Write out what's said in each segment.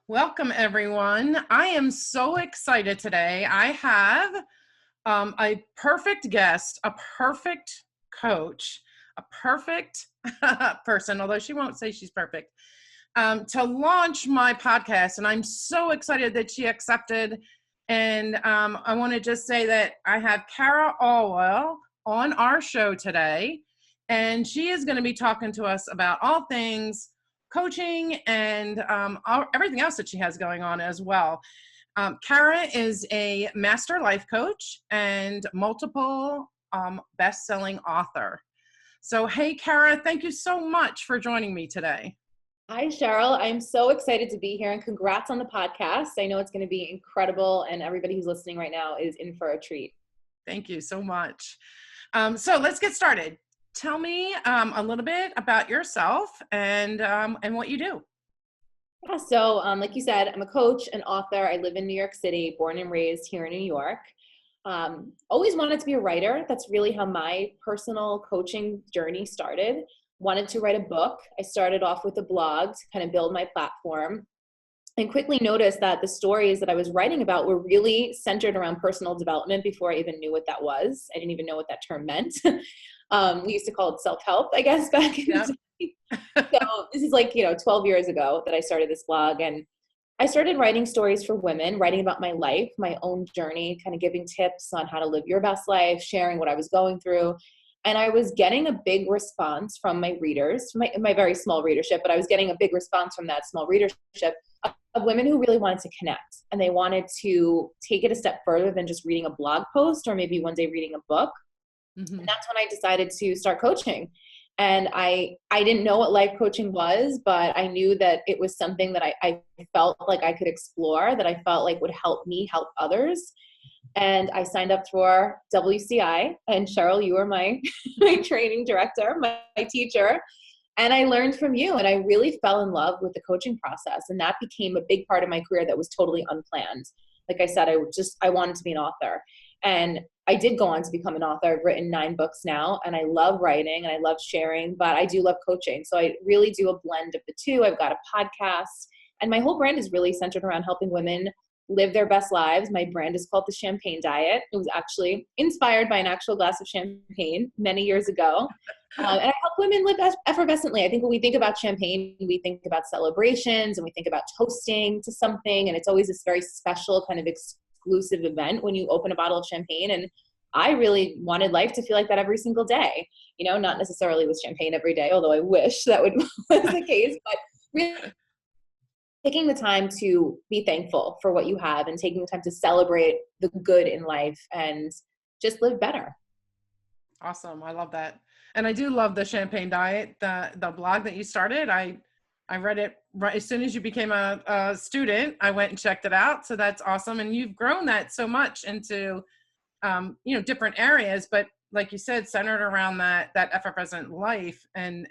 Welcome, everyone. I am so excited today. I have a perfect guest, a perfect coach, a perfect person, although she won't say she's perfect, to launch my podcast. And I'm so excited that she accepted. And I want to just say that I have CARA ALWILL on our show today. And she is going to be talking to us about all things coaching and everything else that she has going on as well. CARA is a master life coach and multiple best-selling author. So, hey, CARA, thank you so much for joining me today. Hi, Cheryl. I'm so excited to be here and congrats on the podcast. I know it's going to be incredible and everybody who's listening right now is in for a treat. Thank you so much. So let's get started. Tell me a little bit about yourself and what you do. Yeah, so like you said, I'm a coach and author. I live in New York City, born and raised here in New York. Always wanted to be a writer. That's really how my personal coaching journey started. Wanted to write a book. I started off with a blog to kind of build my platform and quickly noticed that the stories that I was writing about were really centered around personal development before I even knew what that was. I didn't even know what that term meant. We used to call it self-help, I guess, back in the day. So this is 12 years ago that I started this blog, and I started writing stories for women, writing about my life, my own journey, kind of giving tips on how to live your best life, sharing what I was going through. And I was getting a big response from my readers, my very small readership, but I was getting a big response from that small readership of women who really wanted to connect. And they wanted to take it a step further than just reading a blog post or maybe one day reading a book. Mm-hmm. And that's when I decided to start coaching. And I didn't know what life coaching was, but I knew that it was something that I felt like I could explore, that I felt like would help me help others. And I signed up for WCI, and Cheryl, you were my training director, my teacher. And I learned from you, and I really fell in love with the coaching process. And that became a big part of my career that was totally unplanned. Like I said, I wanted to be an author. And I did go on to become an author. I've written 9 books now, and I love writing and I love sharing, but I do love coaching. So I really do a blend of the two. I've got a podcast, and my whole brand is really centered around helping women live their best lives. My brand is called the Champagne Diet. It was actually inspired by an actual glass of champagne many years ago. And I help women live effervescently. I think when we think about champagne, we think about celebrations and we think about toasting to something. And it's always this very special kind of exclusive event when you open a bottle of champagne. And I really wanted life to feel like that every single day, not necessarily with champagne every day, although I wish that was the case, but really taking the time to be thankful for what you have and taking the time to celebrate the good in life and just live better. Awesome. I love that. And I do love the Champagne Diet, the blog that you started. I read it right as soon as you became a student. I went and checked it out. So that's awesome. And you've grown that so much into, different areas, but like you said, centered around that effervescent life and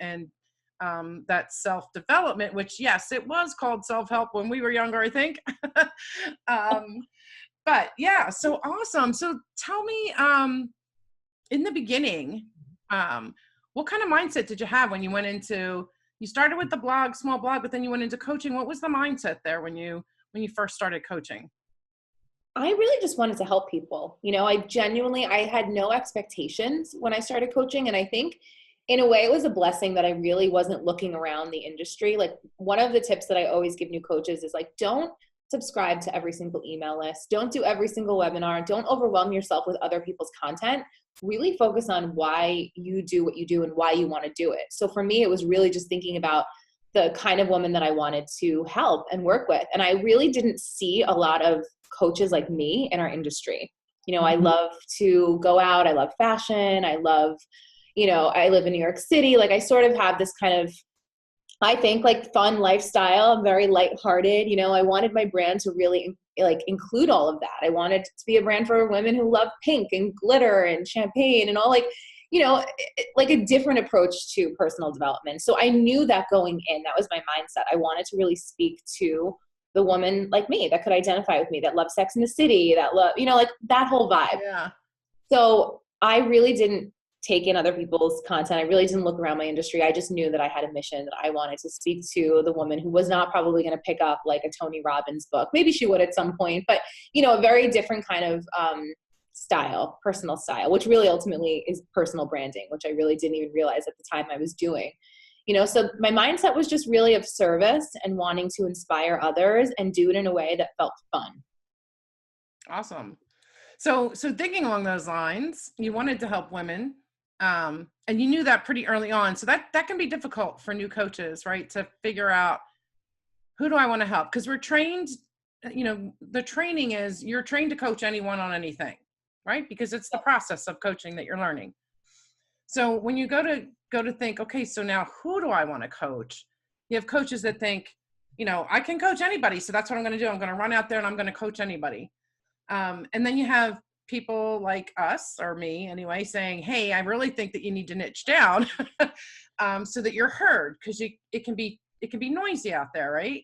that self-development, which yes, it was called self-help when we were younger, I think. But yeah, so awesome. So tell me, in the beginning, what kind of mindset did you have when you went into, you started with the blog, small blog, but then you went into coaching. What was the mindset there when you first started coaching? I really just wanted to help people. I had no expectations when I started coaching. And I think in a way it was a blessing that I really wasn't looking around the industry. Like, one of the tips that I always give new coaches is don't subscribe to every single email list. Don't do every single webinar. Don't overwhelm yourself with other people's content. Really focus on why you do what you do and why you want to do it. So for me, it was really just thinking about the kind of woman that I wanted to help and work with. And I really didn't see a lot of coaches like me in our industry. I love to go out. I love fashion. I love, I live in New York City. I sort of have this kind of, I think, fun lifestyle. I'm very lighthearted. I wanted my brand to really include all of that. I wanted it to be a brand for women who love pink and glitter and champagne and all a different approach to personal development. So I knew that going in, that was my mindset. I wanted to really speak to the woman like me that could identify with me, that loves Sex in the City, that love, that whole vibe. Yeah. So I really didn't take in other people's content. I really didn't look around my industry. I just knew that I had a mission, that I wanted to speak to the woman who was not probably going to pick up like a Tony Robbins book. Maybe she would at some point, but a very different kind of style, personal style, which really ultimately is personal branding, which I really didn't even realize at the time I was doing. So my mindset was just really of service and wanting to inspire others and do it in a way that felt fun. Awesome. So thinking along those lines, you wanted to help women, and you knew that pretty early on. So that can be difficult for new coaches, right? To figure out, who do I want to help? Because we're trained, the training is, you're trained to coach anyone on anything, right? Because it's the process of coaching that you're learning. So when you go to think, okay, so now who do I want to coach? You have coaches that think, I can coach anybody. So that's what I'm going to do. I'm going to run out there and I'm going to coach anybody. And then you have people like us, or me anyway, saying, hey, I really think that you need to niche down so that you're heard, because it can be noisy out there, right?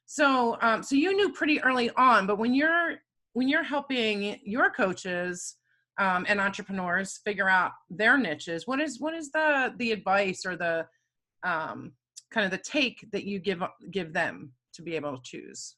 So you knew pretty early on, but when you're helping your coaches and entrepreneurs figure out their niches, what is the advice or the kind of the take that you give them to be able to choose?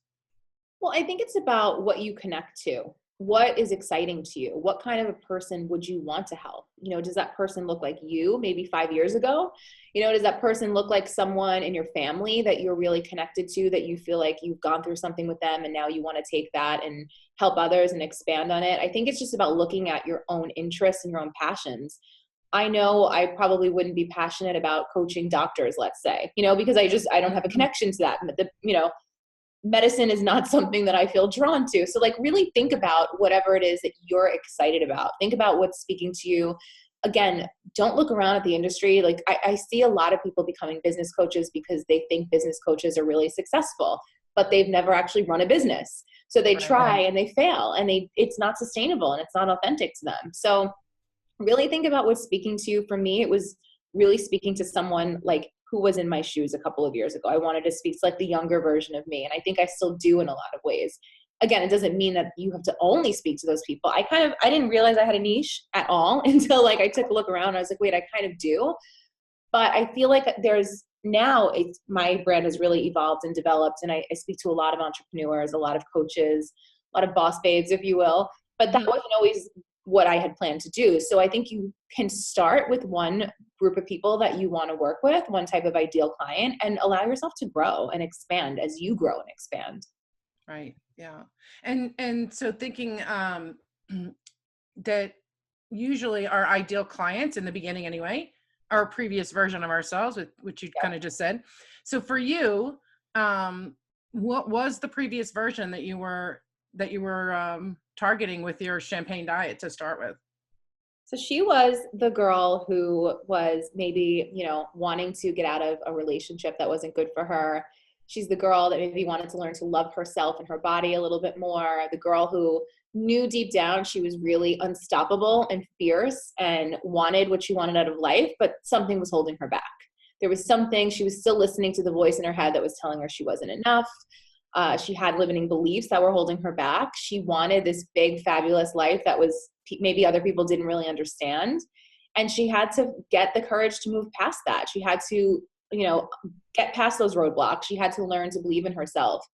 Well, I think it's about what you connect to. What is exciting to you? What kind of a person would you want to help? Does that person look like you maybe 5 years ago? Does that person look like someone in your family that you're really connected to, that you feel like you've gone through something with them and now you want to take that and help others and expand on it? I think it's just about looking at your own interests and your own passions. I know I probably wouldn't be passionate about coaching doctors, let's say, because I don't have a connection to that. Medicine is not something that I feel drawn to. So really think about whatever it is that you're excited about. Think about what's speaking to you. Again, don't look around at the industry. I see a lot of people becoming business coaches because they think business coaches are really successful, but they've never actually run a business. So they try and they fail, and it's not sustainable and it's not authentic to them. So really think about what's speaking to you. For me, it was really speaking to someone who was in my shoes a couple of years ago. I wanted to speak to the younger version of me. And I think I still do in a lot of ways. Again, it doesn't mean that you have to only speak to those people. I didn't realize I had a niche at all until I took a look around and I was like, wait, I kind of do. But I feel like my brand has really evolved and developed. And I speak to a lot of entrepreneurs, a lot of coaches, a lot of boss babes, if you will. But that wasn't always what I had planned to do. So I think you can start with one group of people that you want to work with, one type of ideal client, and allow yourself to grow and expand as you grow and expand. Right. Yeah. And so thinking that usually our ideal clients in the beginning anyway, are a previous version of ourselves, which you kind of just said. So for you, what was the previous version that you were targeting with your champagne diet to start with? So she was the girl who was maybe, wanting to get out of a relationship that wasn't good for her. She's the girl that maybe wanted to learn to love herself and her body a little bit more. The girl who knew deep down she was really unstoppable and fierce and wanted what she wanted out of life, but something was holding her back. There was something, she was still listening to the voice in her head that was telling her she wasn't enough. She had limiting beliefs that were holding her back. She wanted this big, fabulous life that was maybe other people didn't really understand. And she had to get the courage to move past that. She had to, get past those roadblocks. She had to learn to believe in herself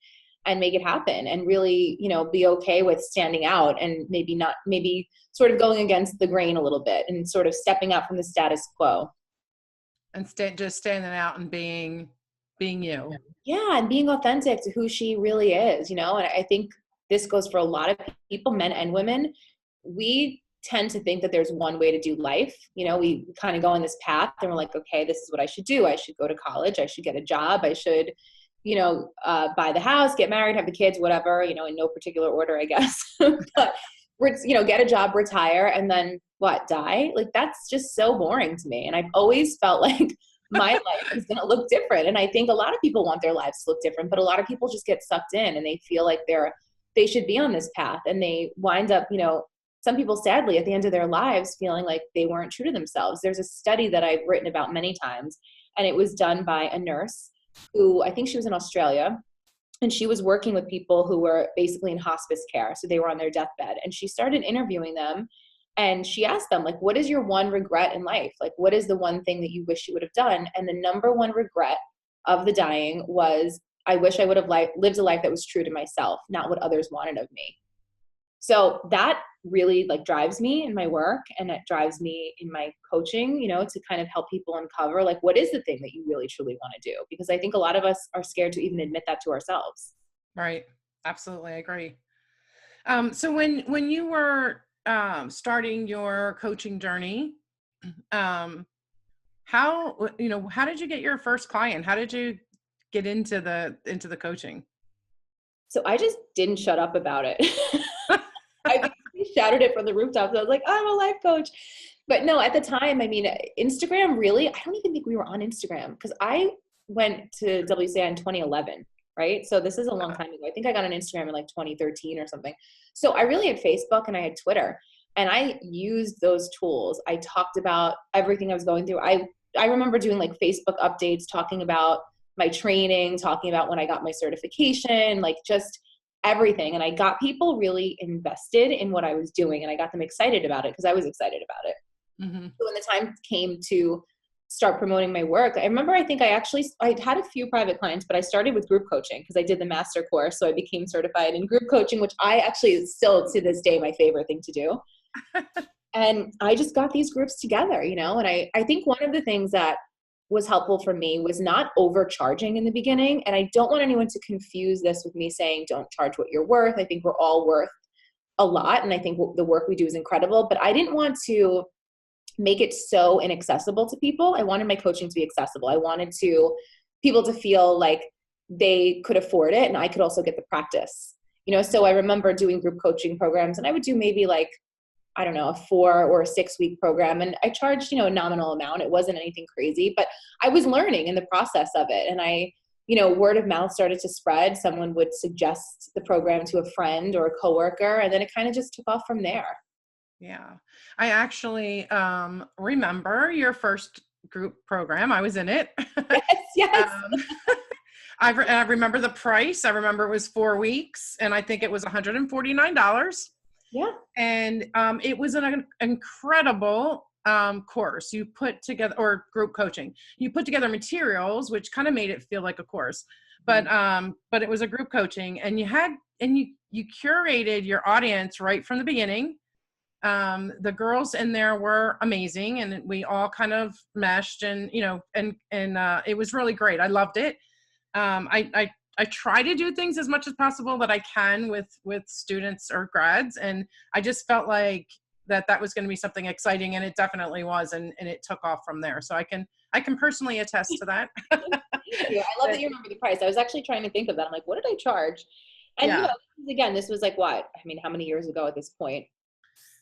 and make it happen and really, be okay with standing out and maybe sort of going against the grain a little bit and sort of stepping out from the status quo. And just standing out and being you. Yeah. And being authentic to who she really is, and I think this goes for a lot of people, men and women. We tend to think that there's one way to do life. We kind of go on this path and we're like, okay, this is what I should do. I should go to college. I should get a job. I should, buy the house, get married, have the kids, whatever, in no particular order, I guess. But get a job, retire, and then die? That's just so boring to me. And I've always felt like my life is going to look different. And I think a lot of people want their lives to look different, but a lot of people just get sucked in and they feel like they should be on this path. And they wind up, some people sadly at the end of their lives feeling like they weren't true to themselves. There's a study that I've written about many times, and it was done by a nurse who, I think she was in Australia, and she was working with people who were basically in hospice care. So they were on their deathbed, and she started interviewing them And she asked them, like, what is your one regret in life? Like, what is the one thing that you wish you would have done? And the number one regret of the dying was, I wish I would have lived a life that was true to myself, not what others wanted of me. So that really like drives me in my work, and it drives me in my coaching, to kind of help people uncover like, what is the thing that you really truly want to do? Because I think a lot of us are scared to even admit that to ourselves. Right. Absolutely. I agree. So when you were starting your coaching journey, um, how did you get your first client? How did you get into the coaching? So I just didn't shut up about it. I basically shouted it from the rooftops. I was like, I'm a life coach. But no, at the time, I mean, Instagram really, I don't even think we were on Instagram, because I went to WCI in 2011, right? So this is a long time ago. I think I got on Instagram in like 2013 or something. So I really had Facebook and I had Twitter, and I used those tools. I talked about everything I was going through. I remember doing like Facebook updates, talking about my training, talking about when I got my certification, like just everything. And I got people really invested in what I was doing, and I got them excited about it because I was excited about it. Mm-hmm. So when the time came to start promoting my work, I remember, I think I had a few private clients, but I started with group coaching because I did the master course. So I became certified in group coaching, which I actually is still to this day my favorite thing to do. And I just got these groups together, and I think one of the things that was helpful for me was not overcharging in the beginning. And I don't want anyone to confuse this with me saying, don't charge what you're worth. I think we're all worth a lot. And I think the work we do is incredible, but I didn't want to make it so inaccessible to people. I wanted my coaching to be accessible. I wanted people to feel like they could afford it, and I could also get the practice. So I remember doing group coaching programs, and I would do maybe like, I don't know, a 4 or a 6 week program. And I charged, a nominal amount. It wasn't anything crazy, but I was learning in the process of it. And word of mouth started to spread. Someone would suggest the program to a friend or a coworker, and then it kind of just took off from there. Yeah. I actually remember your first group program. I was in it. Yes, yes. um, I remember the price. I remember it was 4 weeks, and I think it was $149. Yeah. And it was an incredible course you put together, or group coaching. You put together materials, which kind of made it feel like a course, but it was a group coaching, and you curated your audience right from the beginning. The girls in there were amazing, and we all kind of meshed, and it was really great. I loved it. I try to do things as much as possible that I can with students or grads, and I just felt like that was going to be something exciting, and it definitely was, and it took off from there. So I can personally attest to that. Thank you. I love that you remember the price. I was actually trying to think of that. I'm like, what did I charge? And Yeah. again, this was like what? I mean, how many years ago at this point?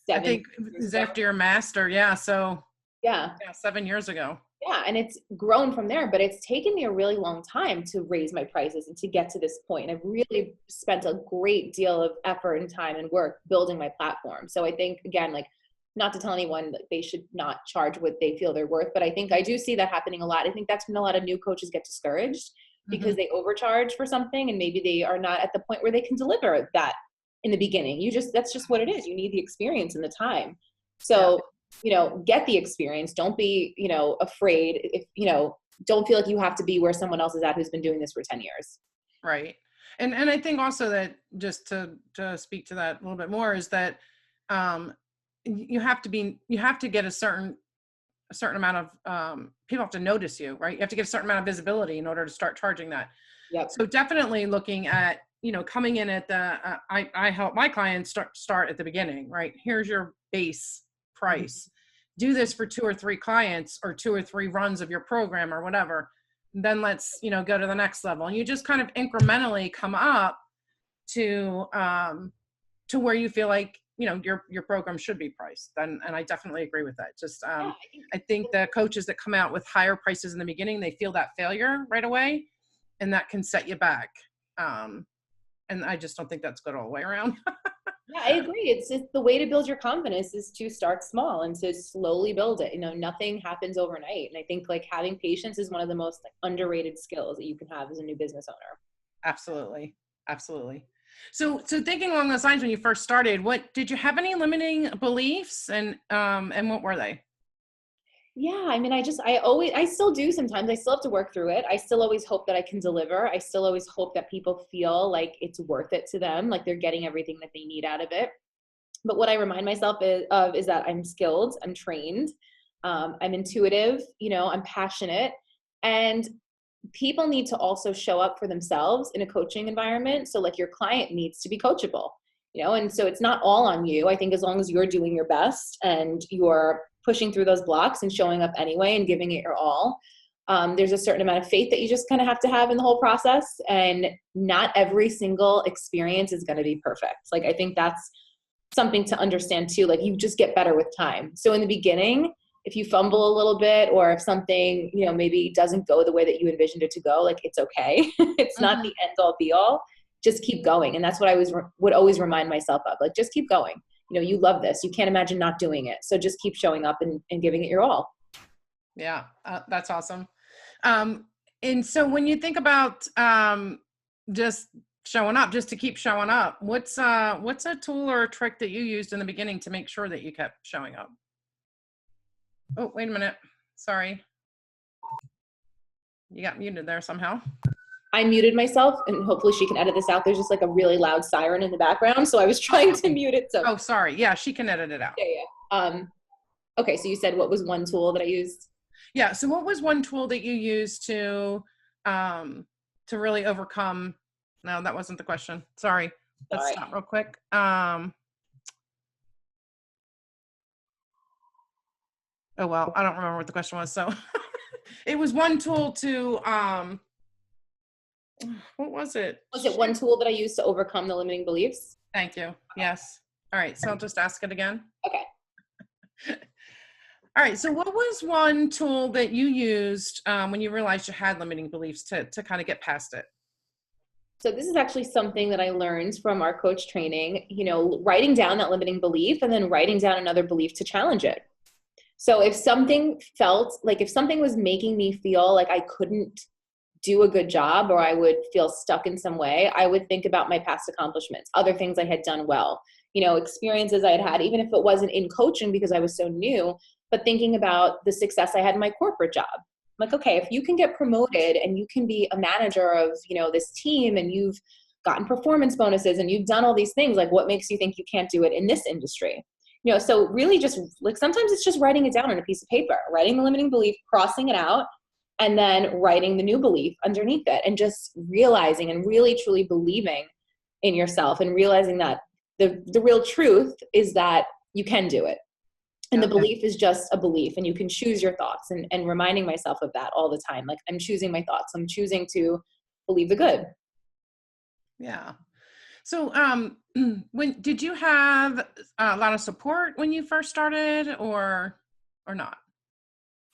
I think it was after your master. Yeah. So yeah, 7 years ago. Yeah, and it's grown from there, but it's taken me a really long time to raise my prices and to get to this point. I've really spent a great deal of effort and time and work building my platform. So I think, again, like, not to tell anyone that they should not charge what they feel they're worth, but I think I do see that happening a lot. I think that's when a lot of new coaches get discouraged because they overcharge for something, and maybe they are not at the point where they can deliver that in the beginning. That's just what it is. You need the experience and the time. So get the experience. Don't be, afraid. If, don't feel like you have to be where someone else is at who's been doing this for 10 years. Right. And I think also that, just to speak to that a little bit more, is that you have to get a certain amount of people have to notice you, right? You have to get a certain amount of visibility in order to start charging that. Yep. So definitely looking at, coming in at the, I help my clients start at the beginning, right? Here's your base price. Mm-hmm. Do this for 2 or 3 clients, or 2 or 3 runs of your program, or whatever. Then let's, go to the next level. And you just kind of incrementally come up to where you feel like, your program should be priced. And I definitely agree with that. Just, I think the coaches that come out with higher prices in the beginning, they feel that failure right away, and that can set you back. And I just don't think that's good all the way around. Yeah, I agree. It's the way to build your confidence is to start small and to slowly build it. Nothing happens overnight. And I think like having patience is one of the most underrated skills that you can have as a new business owner. Absolutely. Absolutely. So thinking along those lines, when you first started, what did you have any limiting beliefs, and what were they? Yeah, I mean, I still do sometimes. I still have to work through it. I still always hope that I can deliver. I still always hope that people feel like it's worth it to them, like they're getting everything that they need out of it. But what I remind myself is that I'm skilled, I'm trained, I'm intuitive, I'm passionate, and people need to also show up for themselves in a coaching environment. So like your client needs to be coachable, and so it's not all on you. I think as long as you're doing your best and you're pushing through those blocks and showing up anyway and giving it your all, there's a certain amount of faith that you just kind of have to have in the whole process. And not every single experience is going to be perfect. Like, I think that's something to understand too. Like, you just get better with time. So in the beginning, if you fumble a little bit, or if something, maybe doesn't go the way that you envisioned it to go, like, it's okay. It's not the end all be all. Just keep going. And that's what I would always remind myself of. Like, just keep going. You love this. You can't imagine not doing it. So just keep showing up and giving it your all. Yeah, that's awesome. And so when you think about just showing up, just to keep showing up, what's a tool or a trick that you used in the beginning to make sure that you kept showing up? Oh, wait a minute. Sorry. You got muted there somehow. I muted myself, and hopefully she can edit this out. There's just like a really loud siren in the background. So I was trying to mute it. So Oh, sorry. Yeah, she can edit it out. yeah. Okay. So you said, what was one tool that I used? Yeah. So what was one tool that you used to really overcome? No, that wasn't the question. Sorry. Let's stop real quick. Oh, well, I don't remember what the question was. So it was one tool to, what was it? Was it one tool that I used to overcome the limiting beliefs? Thank you. Yes. All right. So I'll just ask it again. Okay. All right. So what was one tool that you used when you realized you had limiting beliefs to kind of get past it? So this is actually something that I learned from our coach training, writing down that limiting belief and then writing down another belief to challenge it. So if something was making me feel like I couldn't do a good job, or I would feel stuck in some way, I would think about my past accomplishments, other things I had done well, experiences I had had, even if it wasn't in coaching because I was so new, but thinking about the success I had in my corporate job. I'm like, okay, if you can get promoted and you can be a manager of, this team, and you've gotten performance bonuses and you've done all these things, like, what makes you think you can't do it in this industry? So really just like, sometimes it's just writing it down on a piece of paper, writing the limiting belief, crossing it out, and then writing the new belief underneath it, and just realizing and really truly believing in yourself, and realizing that the real truth is that you can do it. And the belief is just a belief, and you can choose your thoughts, and reminding myself of that all the time. Like, I'm choosing my thoughts. I'm choosing to believe the good. Yeah. So, when did you have a lot of support when you first started, or not?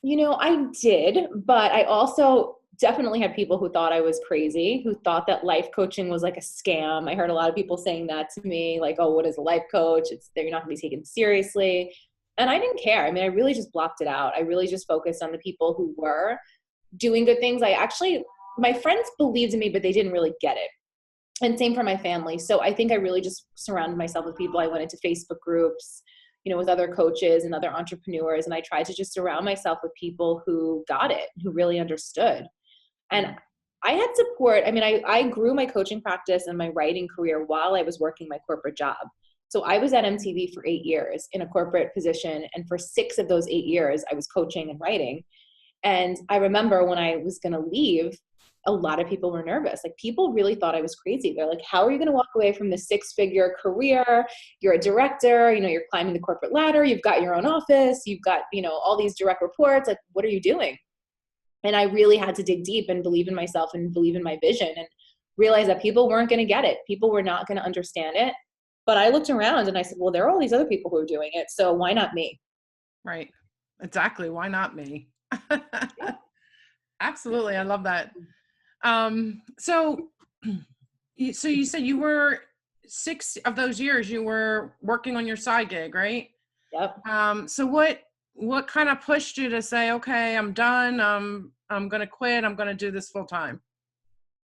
I did, but I also definitely had people who thought I was crazy, who thought that life coaching was like a scam. I heard a lot of people saying that to me, like, oh, what is a life coach? They're not gonna be taken seriously. And I didn't care. I mean, I really just blocked it out. I really just focused on the people who were doing good things. My friends believed in me, but they didn't really get it. And same for my family. So I think I really just surrounded myself with people. I went into Facebook groups, with other coaches and other entrepreneurs. And I tried to just surround myself with people who got it, who really understood. And I had support. I mean, I grew my coaching practice and my writing career while I was working my corporate job. So I was at MTV for 8 years in a corporate position. And for 6 of those 8 years, I was coaching and writing. And I remember when I was going to leave, a lot of people were nervous. Like, people really thought I was crazy. They're like, how are you going to walk away from this 6-figure career? You're a director, you're climbing the corporate ladder. You've got your own office. You've got, all these direct reports. Like, what are you doing? And I really had to dig deep and believe in myself and believe in my vision, and realize that people weren't going to get it. People were not going to understand it. But I looked around and I said, well, there are all these other people who are doing it. So why not me? Right. Exactly. Why not me? Absolutely. I love that. So you said you were 6 of those years you were working on your side gig, right? Yep. So what kind of pushed you to say, okay, I'm done. I'm going to quit. I'm going to do this full time?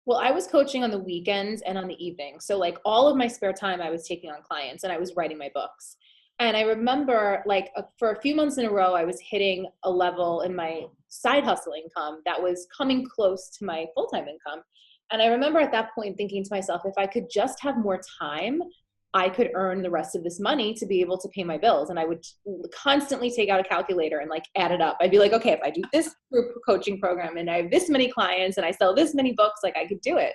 Well, I was coaching on the weekends and on the evenings. So like all of my spare time I was taking on clients and I was writing my books. And I remember like for a few months in a row, I was hitting a level in my side hustle income that was coming close to my full-time income. And I remember at that point thinking to myself, if I could just have more time, I could earn the rest of this money to be able to pay my bills. And I would constantly take out a calculator and like add it up. I'd be like, okay, if I do this group coaching program and I have this many clients and I sell this many books, like I could do it.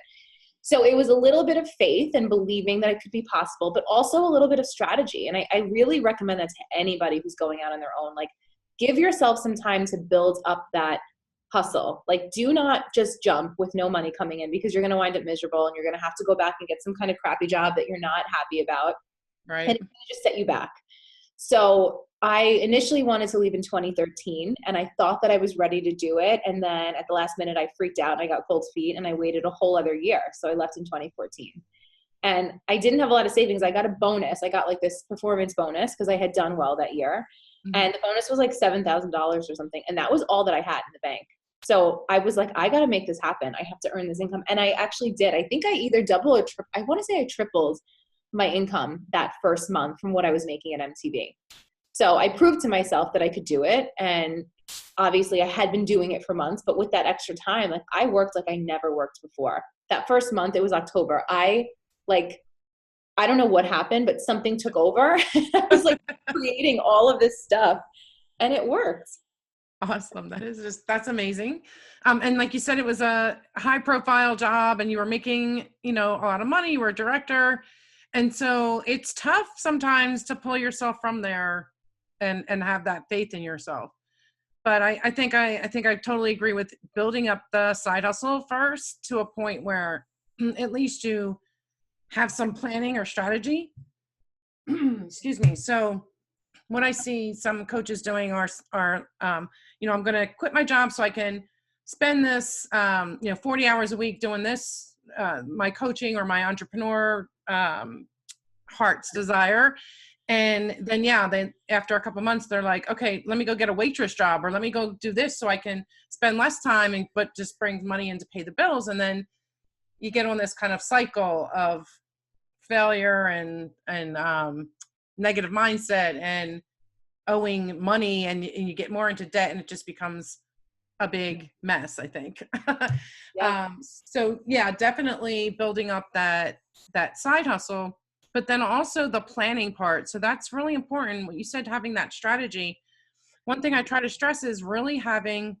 So it was a little bit of faith and believing that it could be possible, but also a little bit of strategy. And I really recommend that to anybody who's going out on their own. Like, give yourself some time to build up that hustle. Like, do not just jump with no money coming in, because you're going to wind up miserable and you're going to have to go back and get some kind of crappy job that you're not happy about. Right. And it's going to just set you back. So I initially wanted to leave in 2013 and I thought that I was ready to do it. And then at the last minute, I freaked out and I got cold feet and I waited a whole other year. So I left in 2014 and I didn't have a lot of savings. I got a bonus. I got like this performance bonus because I had done well that year. Mm-hmm. And the bonus was like $7,000 or something. And that was all that I had in the bank. So I was like, I got to make this happen. I have to earn this income. And I actually did. I think I either double or I want to say I tripled my income that first month from what I was making at MTV. So I proved to myself that I could do it. And obviously I had been doing it for months, but with that extra time, like I worked like I never worked before. That first month, it was October. I don't know what happened, but something took over. I was like creating all of this stuff and it worked. Awesome. That's amazing. And like you said, it was a high profile job and you were making, a lot of money. You were a director. And so it's tough sometimes to pull yourself from there and have that faith in yourself. But I think I totally agree with building up the side hustle first to a point where at least you have some planning or strategy. Excuse me. So what I see some coaches doing are I'm going to quit my job so I can spend this, 40 hours a week doing this, my coaching or my entrepreneur heart's desire. And then, then after a couple months, they're like, okay, let me go get a waitress job or let me go do this so I can spend less time but just brings money in to pay the bills. And then you get on this kind of cycle of failure and negative mindset and owing money and you get more into debt and it just becomes a big mess, I think. Yeah. So definitely building up that side hustle, but then also the planning part. So that's really important. What you said, having that strategy. One thing I try to stress is really having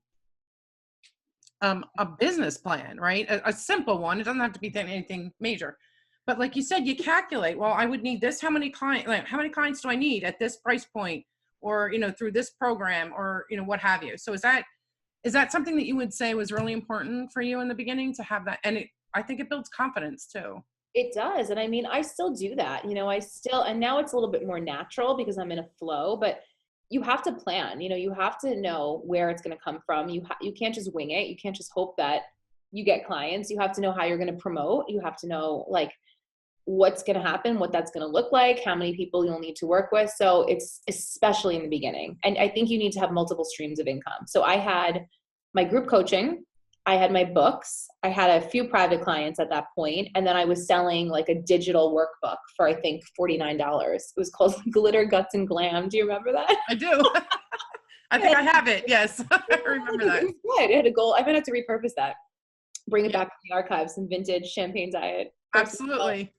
a business plan, right? A simple one. It doesn't have to be anything major. But like you said, you calculate, well, I would need this, how many clients do I need at this price point or, through this program or, what have you. So is that something that you would say was really important for you in the beginning to have that? And I think it builds confidence too. It does. And I mean, I still do that, and now it's a little bit more natural because I'm in a flow, but you have to plan, you have to know where it's going to come from. You can't just wing it. You can't just hope that you get clients. You have to know how you're going to promote. You have to know like what's going to happen, what that's going to look like, how many people you'll need to work with. So it's especially in the beginning. And I think you need to have multiple streams of income. So I had my group coaching, I had my books, I had a few private clients at that point, and then I was selling like a digital workbook for I think $49. It was called Glitter, Guts, and Glam. Do you remember that? I do. I think I have it. Yes, I remember that. It was good. It had a goal. I'm gonna have to repurpose that, bring it back to the archives, some vintage champagne diet. Absolutely.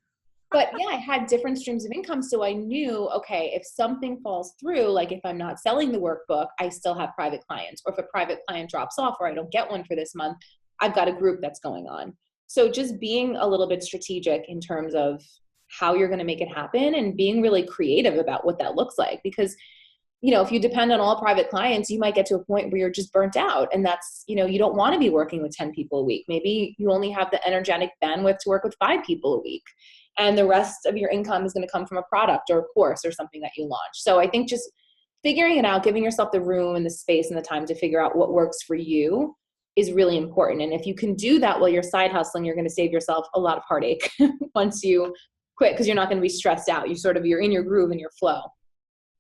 But I had different streams of income. So I knew, okay, if something falls through, like if I'm not selling the workbook, I still have private clients. Or if a private client drops off or I don't get one for this month, I've got a group that's going on. So just being a little bit strategic in terms of how you're going to make it happen and being really creative about what that looks like. Because, if you depend on all private clients, you might get to a point where you're just burnt out. And that's, you don't want to be working with 10 people a week. Maybe you only have the energetic bandwidth to work with 5 people a week. And the rest of your income is going to come from a product or a course or something that you launch. So I think just figuring it out, giving yourself the room and the space and the time to figure out what works for you is really important. And if you can do that while you're side hustling, you're going to save yourself a lot of heartache once you quit, because you're not going to be stressed out. You're in your groove and your flow.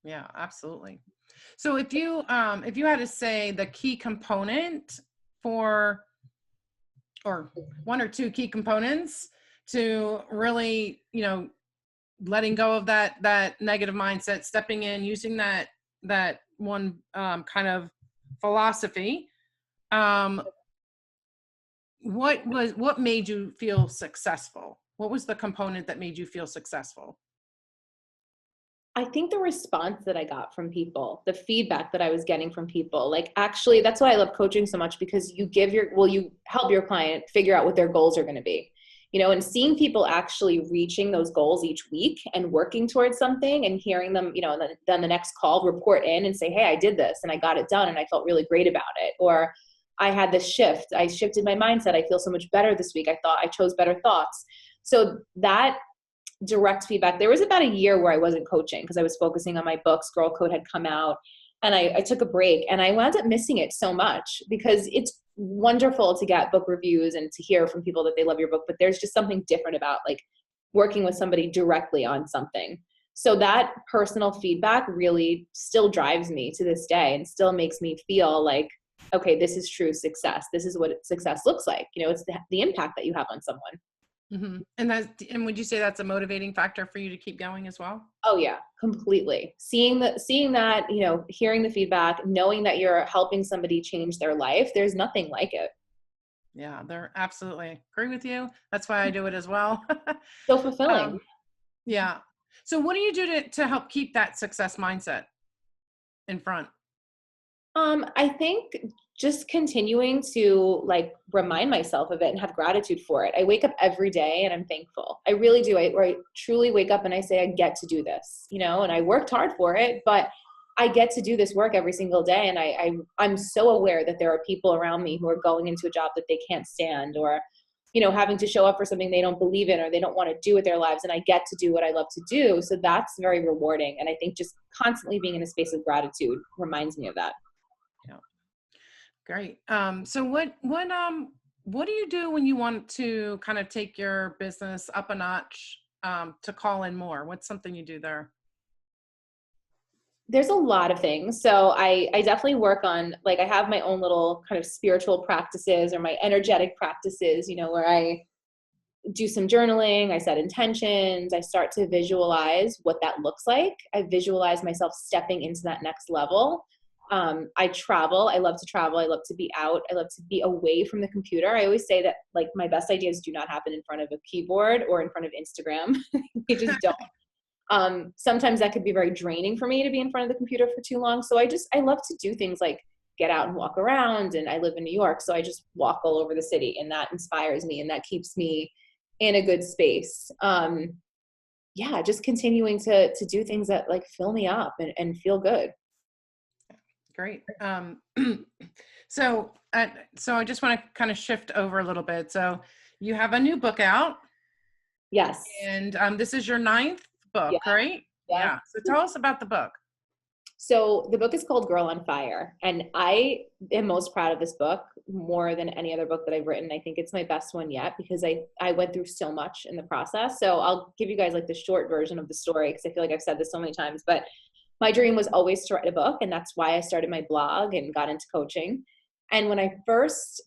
Yeah, absolutely. So if you had to say the key component for or one or two key components to really, letting go of that negative mindset, stepping in, using that one kind of philosophy. Um, what made you feel successful? What was the component that made you feel successful? I think the response that I got from people, the feedback that I was getting from people, like actually, that's why I love coaching so much, because you help your client figure out what their goals are going to be, and seeing people actually reaching those goals each week and working towards something and hearing them, then the next call report in and say, hey, I did this and I got it done and I felt really great about it. Or I had this shift. I shifted my mindset. I feel so much better this week. I thought I chose better thoughts. So that direct feedback. There was about a year where I wasn't coaching because I was focusing on my books. Girl Code had come out, and I took a break, and I wound up missing it so much because it's wonderful to get book reviews and to hear from people that they love your book, but there's just something different about like working with somebody directly on something. So that personal feedback really still drives me to this day and still makes me feel like, okay, this is true success. This is what success looks like. It's the impact that you have on someone. Mm-hmm. And would you say that's a motivating factor for you to keep going as well? Oh yeah, completely. Seeing that, hearing the feedback, knowing that you're helping somebody change their life, there's nothing like it. Yeah, they're absolutely agree with you. That's why I do it as well. So fulfilling. Yeah. So what do you do to help keep that success mindset in front? I think just continuing to like remind myself of it and have gratitude for it. I wake up every day and I'm thankful. I really do. I truly wake up and I say, I get to do this, and I worked hard for it, but I get to do this work every single day. And I'm so aware that there are people around me who are going into a job that they can't stand, or, having to show up for something they don't believe in or they don't want to do with their lives. And I get to do what I love to do. So that's very rewarding. And I think just constantly being in a space of gratitude reminds me of that. Yeah. Great. So what do you do when you want to kind of take your business up a notch, to call in more? What's something you do there? There's a lot of things. So I definitely work on, like, I have my own little kind of spiritual practices or my energetic practices, where I do some journaling, I set intentions, I start to visualize what that looks like. I visualize myself stepping into that next level. I travel. I love to travel. I love to be out. I love to be away from the computer. I always say that like my best ideas do not happen in front of a keyboard or in front of Instagram. They just don't. Sometimes that could be very draining for me to be in front of the computer for too long. So I love to do things like get out and walk around, and I live in New York. So I just walk all over the city, and that inspires me and that keeps me in a good space. Yeah, just continuing to do things that like fill me up and feel good. Great. So I just want to kind of shift over a little bit. So you have a new book out, Yes. and this is your ninth book, Yeah. right? Yeah. Yeah. So tell us about the book. So the book is called Girl on Fire, and I am most proud of this book more than any other book that I've written. I think it's my best one yet because I went through so much in the process. So I'll give you guys like the short version of the story because I feel like I've said this so many times, but my dream was always to write a book, and that's why I started my blog and got into coaching. And when I first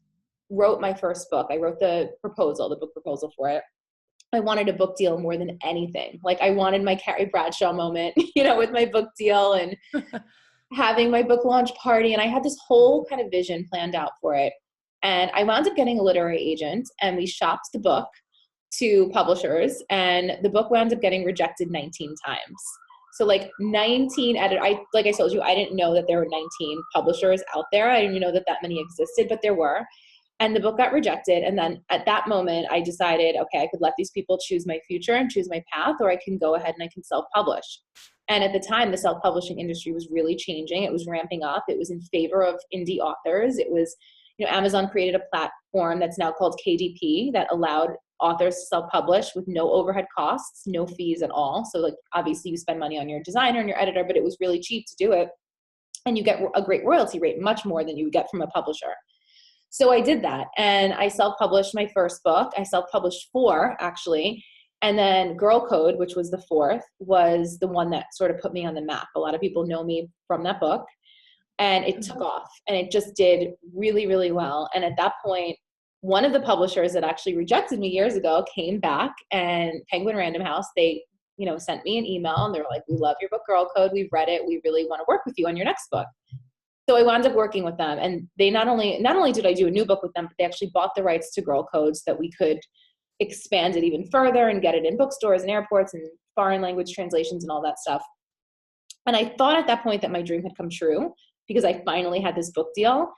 wrote my first book, I wrote the book proposal for it. I wanted a book deal more than anything. Like I wanted my Carrie Bradshaw moment, with my book deal and having my book launch party. And I had this whole kind of vision planned out for it. And I wound up getting a literary agent, and we shopped the book to publishers, and the book wound up getting rejected 19 times. So like 19 like I told you, I didn't know that there were 19 publishers out there. I didn't even know that many existed, but there were. And the book got rejected. And then at that moment, I decided, okay, I could let these people choose my future and choose my path, or I can go ahead and I can self-publish. And at the time, the self-publishing industry was really changing. It was ramping up. It was in favor of indie authors. It was, Amazon created a platform that's now called KDP that allowed authors to self-publish with no overhead costs, no fees at all. So like, obviously you spend money on your designer and your editor, but it was really cheap to do it. And you get a great royalty rate, much more than you would get from a publisher. So I did that, and I self-published my first book. I self-published 4 actually. And then Girl Code, which was the 4th, was the one that sort of put me on the map. A lot of people know me from that book, and it took off, and it just did really, really well. And at that point, one of the publishers that actually rejected me years ago came back, and Penguin Random House, they, sent me an email and they were like, we love your book, Girl Code. We've read it. We really want to work with you on your next book. So I wound up working with them, and they not only did I do a new book with them, but they actually bought the rights to Girl Code so that we could expand it even further and get it in bookstores and airports and foreign language translations and all that stuff. And I thought at that point that my dream had come true because I finally had this book deal,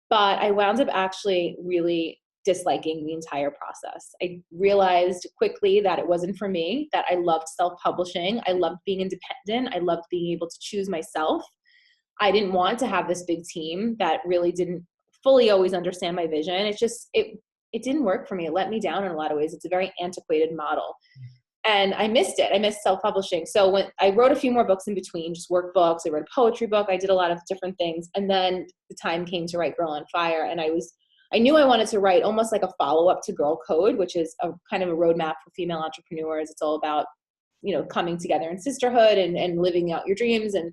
but I wound up actually really disliking the entire process. I realized quickly that it wasn't for me, that I loved self-publishing. I loved being independent. I loved being able to choose myself. I didn't want to have this big team that really didn't fully always understand my vision. It didn't work for me. It let me down in a lot of ways. It's a very antiquated model. And I missed it. I missed self-publishing. So when I wrote a few more books in between, just workbooks, I wrote a poetry book, I did a lot of different things. And then the time came to write Girl on Fire. And I knew I wanted to write almost like a follow-up to Girl Code, which is a kind of a roadmap for female entrepreneurs. It's all about, coming together in sisterhood and living out your dreams. And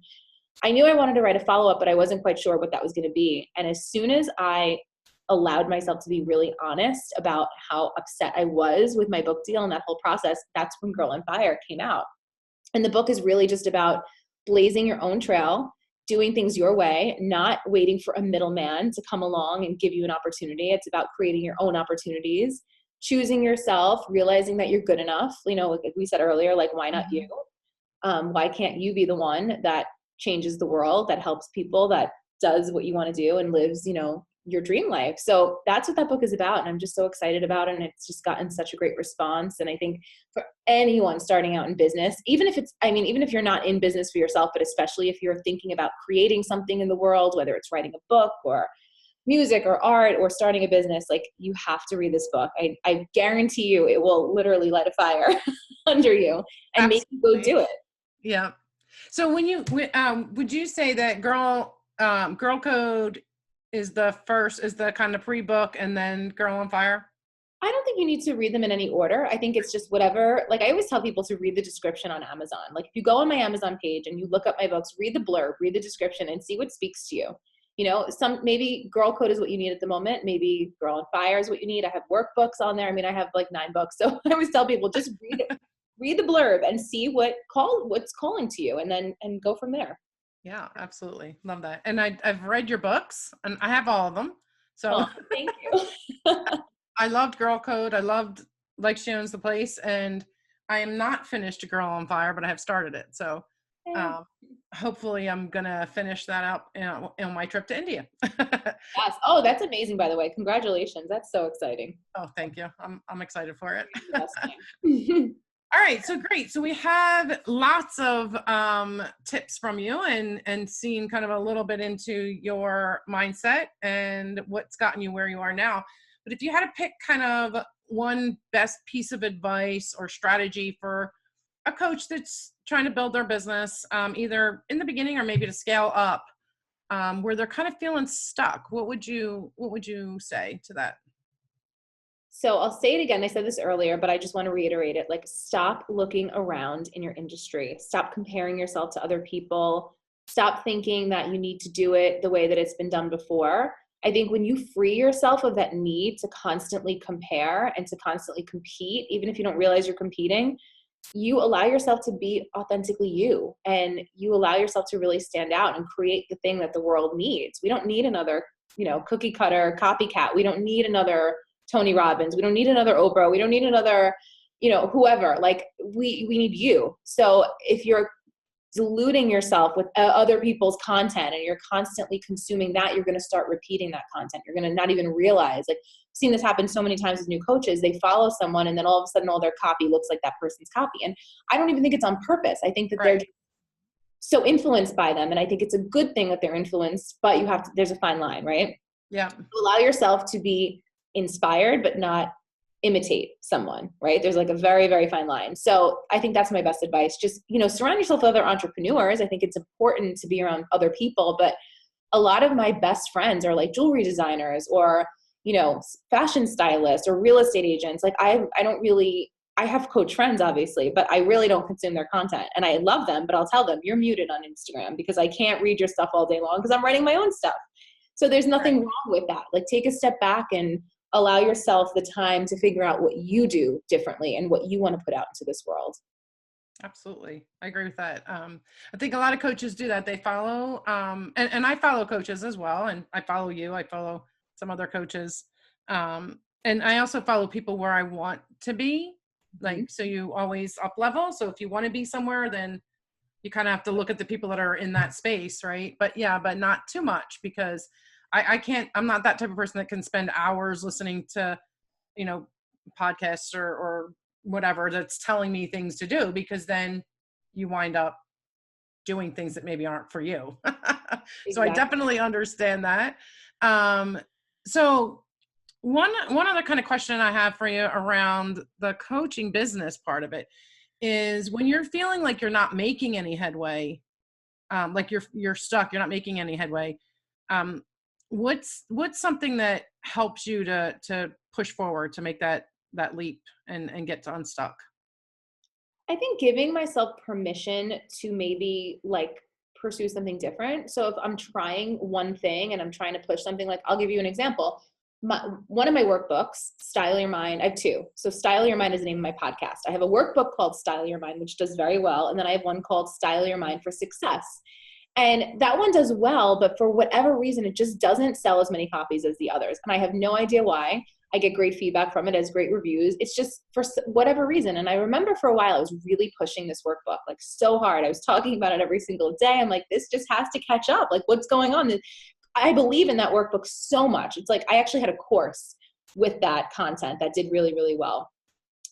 I knew I wanted to write a follow-up, but I wasn't quite sure what that was going to be. And as soon as I allowed myself to be really honest about how upset I was with my book deal and that whole process, that's when Girl on Fire came out. And the book is really just about blazing your own trail, doing things your way, not waiting for a middleman to come along and give you an opportunity. It's about creating your own opportunities, choosing yourself, realizing that you're good enough. Like we said earlier, like, why not you? Why can't you be the one that changes the world, that helps people, that does what you want to do and lives, your dream life? So that's what that book is about. And I'm just so excited about it. And it's just gotten such a great response. And I think for anyone starting out in business, even if you're not in business for yourself, but especially if you're thinking about creating something in the world, whether it's writing a book or music or art or starting a business, like, you have to read this book. I guarantee you it will literally light a fire under you and make you go do it. Yeah. So would you say that Girl Code is the kind of pre-book and then Girl on Fire? I don't think you need to read them in any order. I think it's just whatever, like I always tell people to read the description on Amazon. Like if you go on my Amazon page and you look up my books, read the blurb, read the description and see what speaks to you. Maybe Girl Code is what you need at the moment. Maybe Girl on Fire is what you need. I have workbooks on there. I have like 9 books. So I always tell people just read the blurb and see what's calling to you and go from there. Yeah, absolutely. Love that. And I've read your books and I have all of them. So thank you. I loved Girl Code. I loved Like She Owns the Place. And I am not finished Girl on Fire, but I have started it. So hopefully I'm going to finish that up on my trip to India. Yes. Oh, that's amazing, by the way. Congratulations. That's so exciting. Oh, thank you. I'm excited for it. All right. So great. So we have lots of tips from you and seen kind of a little bit into your mindset and what's gotten you where you are now. But if you had to pick kind of one best piece of advice or strategy for a coach that's trying to build their business, either in the beginning or maybe to scale up, where they're kind of feeling stuck, what would you say to that? So I'll say it again. I said this earlier, but I just want to reiterate it. Like, stop looking around in your industry. Stop comparing yourself to other people. Stop thinking that you need to do it the way that it's been done before. I think when you free yourself of that need to constantly compare and to constantly compete, even if you don't realize you're competing, you allow yourself to be authentically you, and you allow yourself to really stand out and create the thing that the world needs. We don't need another, cookie cutter copycat. We don't need another Tony Robbins. We don't need another Oprah. We don't need another, whoever. Like we need you. So if you're diluting yourself with other people's content and you're constantly consuming that, you're going to start repeating that content. You're going to not even realize, like, I've seen this happen so many times with new coaches. They follow someone and then all of a sudden all their copy looks like that person's copy. And I don't even think it's on purpose. I think that they're so influenced by them. And I think it's a good thing that they're influenced, but there's a fine line, right? Yeah. Allow yourself to be inspired, but not imitate someone, right? There's like a very, very fine line. So I think that's my best advice. Just, surround yourself with other entrepreneurs. I think it's important to be around other people, but a lot of my best friends are like jewelry designers or, fashion stylists or real estate agents. Like I have coach friends obviously, but I really don't consume their content, and I love them, but I'll tell them you're muted on Instagram because I can't read your stuff all day long because I'm writing my own stuff. So there's nothing wrong with that. Like, take a step back and allow yourself the time to figure out what you do differently and what you want to put out into this world. Absolutely. I agree with that. I think a lot of coaches do that. They follow, and I follow coaches as well. And I follow you, I follow some other coaches. And I also follow people where I want to be. Like, so you always up level. So if you want to be somewhere, then you kind of have to look at the people that are in that space. Right. But yeah, but not too much, because I can't, I'm not that type of person that can spend hours listening to, you know, podcasts or whatever that's telling me things to do, because then you wind up doing things that maybe aren't for you. So I Exactly. definitely understand that. So one other kind of question I have for you around the coaching business part of it is, when you're feeling like you're not making any headway, like you're stuck, you're not making any headway, um, what's something that helps you to push forward, to make that leap and get unstuck? I think giving myself permission to maybe like pursue something different. So if I'm trying one thing and I'm trying to push something, like I'll give you an example. One of my workbooks, Style Your Mind, I have two. So Style Your Mind is the name of my podcast. I have a workbook called Style Your Mind, which does very well. And then I have one called Style Your Mind for Success. And that one does well, but for whatever reason, it just doesn't sell as many copies as the others. And I have no idea why. I get great feedback from it, as great reviews. It's just for whatever reason. And I remember for a while, I was really pushing this workbook like so hard. I was talking about it every single day. I'm like, this just has to catch up. Like, what's going on? I believe in that workbook so much. It's like, I actually had a course with that content that did really, really well.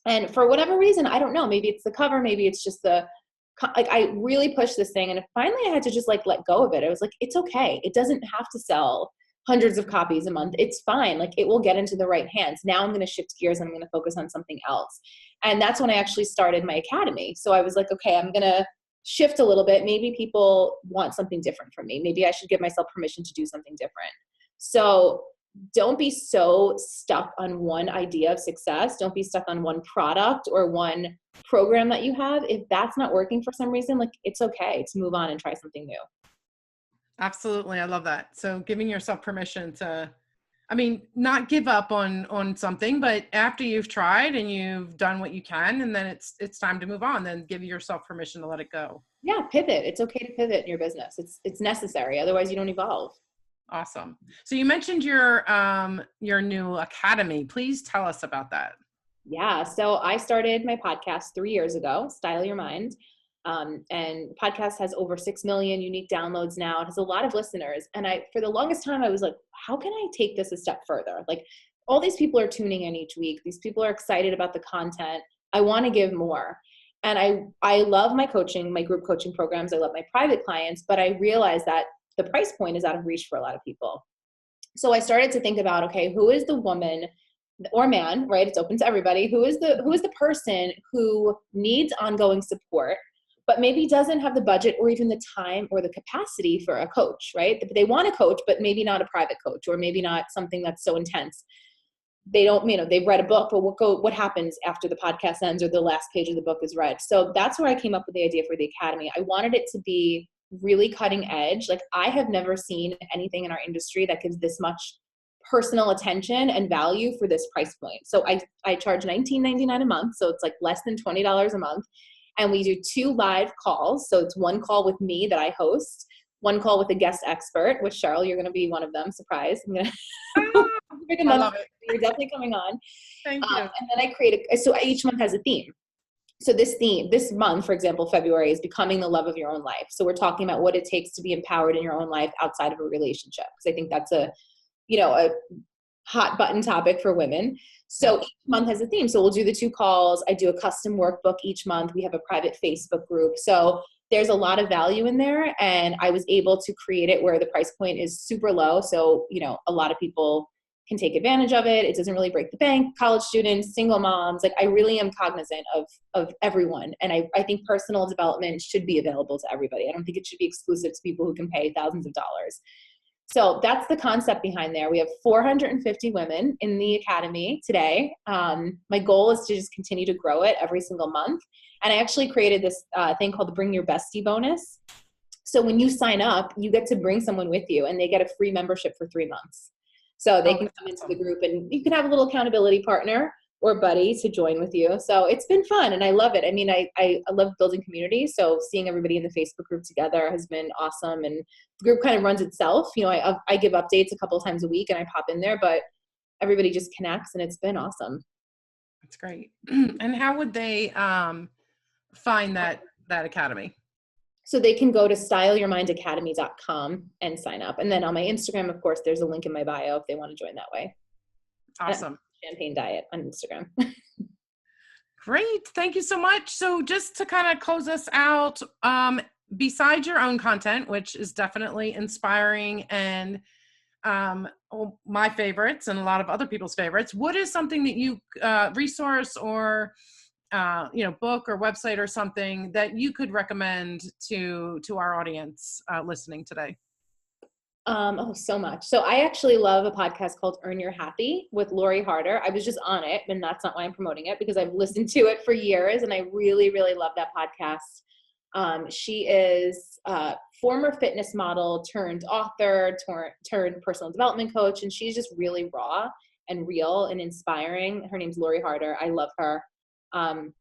And for whatever reason, I don't know, maybe it's the cover, maybe it's just like I really pushed this thing. And finally I had to just like let go of it. I was like, it's okay. It doesn't have to sell hundreds of copies a month. It's fine. Like, it will get into the right hands. Now I'm going to shift gears and I'm going to focus on something else. And that's when I actually started my academy. So I was like, okay, I'm going to shift a little bit. Maybe people want something different from me. Maybe I should give myself permission to do something different. So don't be so stuck on one idea of success. Don't be stuck on one product or one program that you have. If that's not working for some reason, like, it's okay to move on and try something new. Absolutely. I love that. So giving yourself permission to, I mean, not give up on something, but after you've tried and you've done what you can, and then it's time to move on, then give yourself permission to let it go. Yeah, pivot. It's okay to pivot in your business. It's necessary. Otherwise you don't evolve. Awesome. So you mentioned your new academy. Please tell us about that. Yeah. So I started my podcast 3 years ago, Style Your Mind. And podcast has over 6 million unique downloads now. It has a lot of listeners. And for the longest time, I was like, how can I take this a step further? Like, all these people are tuning in each week. These people are excited about the content. I want to give more. And I love my coaching, my group coaching programs. I love my private clients, but I realized that the price point is out of reach for a lot of people. So I started to think about, okay, who is the woman or man, right? It's open to everybody. Who is the person who needs ongoing support, but maybe doesn't have the budget or even the time or the capacity for a coach, right? They want a coach, but maybe not a private coach, or maybe not something that's so intense. They don't, they've read a book, but what happens after the podcast ends or the last page of the book is read? So that's where I came up with the idea for the academy. I wanted it to be really cutting edge. Like, I have never seen anything in our industry that gives this much personal attention and value for this price point. So I charge $19.99 a month. So it's like less than $20 a month. And we do 2 live calls. So it's one call with me that I host, one call with a guest expert, which, Cheryl, you're going to be one of them. Surprise. I'm going to I love it. You're definitely coming on. Thank you. And then I create so each month has a theme. So this month, for example, February, is becoming the love of your own life. So we're talking about what it takes to be empowered in your own life outside of a relationship. Because I think that's a hot button topic for women. So each month has a theme. So we'll do the 2 calls. I do a custom workbook each month. We have a private Facebook group. So there's a lot of value in there. And I was able to create it where the price point is super low. So, a lot of people can take advantage of it. It doesn't really break the bank. College students, single moms, like, I really am cognizant of everyone. And I think personal development should be available to everybody. I don't think it should be exclusive to people who can pay thousands of dollars. So that's the concept behind there. We have 450 women in the academy today. My goal is to just continue to grow it every single month. And I actually created this thing called the Bring Your Bestie bonus. So when you sign up, you get to bring someone with you, and they get a free membership for 3 months. So they Oh, can that's come into the awesome. group and you can have a little accountability partner or buddy to join with you. So it's been fun and I love it. I mean, I love building community. So seeing everybody in the Facebook group together has been awesome. And the group kind of runs itself. You know, I give updates a couple of times a week and I pop in there, but everybody just connects and it's been awesome. That's great. And how would they find that academy? So they can go to styleyourmindacademy.com and sign up. And then on my Instagram, of course, there's a link in my bio if they want to join that way. Awesome. Champagne Diet on Instagram. Great. Thank you so much. So just to kind of close us out, besides your own content, which is definitely inspiring and my favorites and a lot of other people's favorites, what is something that you resource or book or website or something that you could recommend to our audience listening today? So much. So I actually love a podcast called Earn Your Happy with Lori Harder. I was just on it, and that's not why I'm promoting it because I've listened to it for years, and I really, really love that podcast. She is a former fitness model turned author, turned personal development coach, and she's just really raw and real and inspiring. Her name's Lori Harder. I love her.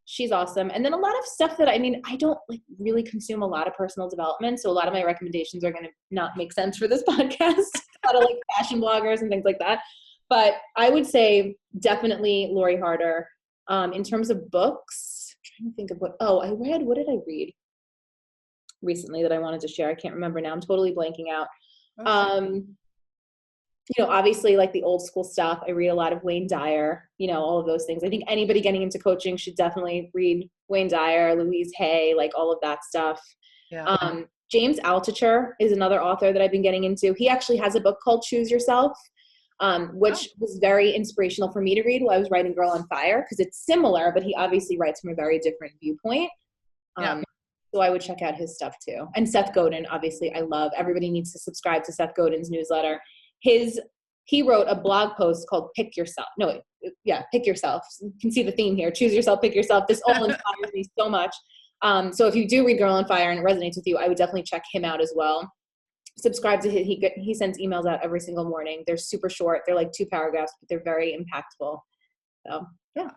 She's awesome. And then a lot of stuff that, I mean, I don't like really consume a lot of personal development. So a lot of my recommendations are going to not make sense for this podcast, a lot of like fashion bloggers and things like that. But I would say definitely Lori Harder. In terms of books, I'm trying to think of what did I read recently that I wanted to share? I can't remember now. I'm totally blanking out. Obviously like the old school stuff. I read a lot of Wayne Dyer, all of those things. I think anybody getting into coaching should definitely read Wayne Dyer, Louise Hay, like all of that stuff. Yeah. James Altucher is another author that I've been getting into. He actually has a book called Choose Yourself, which was very inspirational for me to read while I was writing Girl on Fire, because it's similar, but he obviously writes from a very different viewpoint. So I would check out his stuff too. And Seth Godin, obviously, I love. Everybody needs to subscribe to Seth Godin's newsletter. He wrote a blog post called Pick Yourself. Pick Yourself. You can see the theme here. Choose yourself, pick yourself. This all inspires me so much. So if you do read Girl on Fire and it resonates with you, I would definitely check him out as well. Subscribe to him. He sends emails out every single morning. They're super short. They're like 2 paragraphs, but they're very impactful. So, yeah.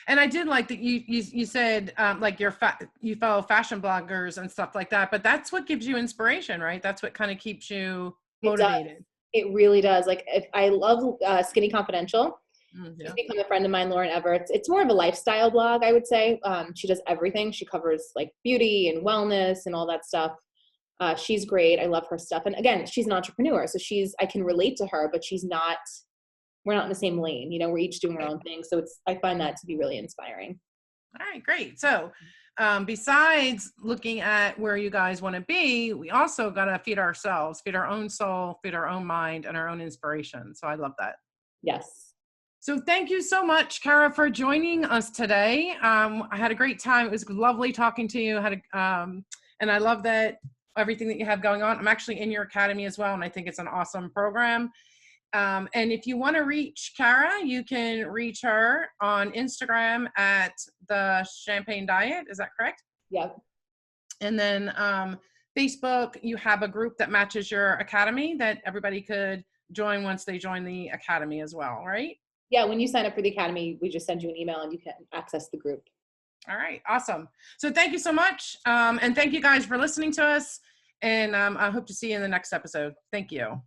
And I did like that you said like you follow fashion bloggers and stuff like that, but that's what gives you inspiration, right? That's what kind of keeps you motivated. It really does. Like if I love Skinny Confidential. Yeah. She's become a friend of mine, Lauren Everett. It's more of a lifestyle blog, I would say. She does everything. She covers like beauty and wellness and all that stuff. She's great. I love her stuff. And again, she's an entrepreneur, so I can relate to her, but we're not in the same lane. We're each doing our own thing. So I find that to be really inspiring. All right, great. So besides looking at where you guys want to be, we also got to feed ourselves, feed our own soul, feed our own mind, and our own inspiration. So I love that. Yes. So thank you so much, Cara, for joining us today. I had a great time. It was lovely talking to you. And I love that everything that you have going on. I'm actually in your academy as well, and I think it's an awesome program. And if you want to reach Cara, you can reach her on Instagram at the Champagne Diet. Is that correct? Yep. And then Facebook, you have a group that matches your academy that everybody could join once they join the academy as well, right? Yeah, when you sign up for the academy, we just send you an email and you can access the group. All right, awesome. So thank you so much. And thank you guys for listening to us. And I hope to see you in the next episode. Thank you.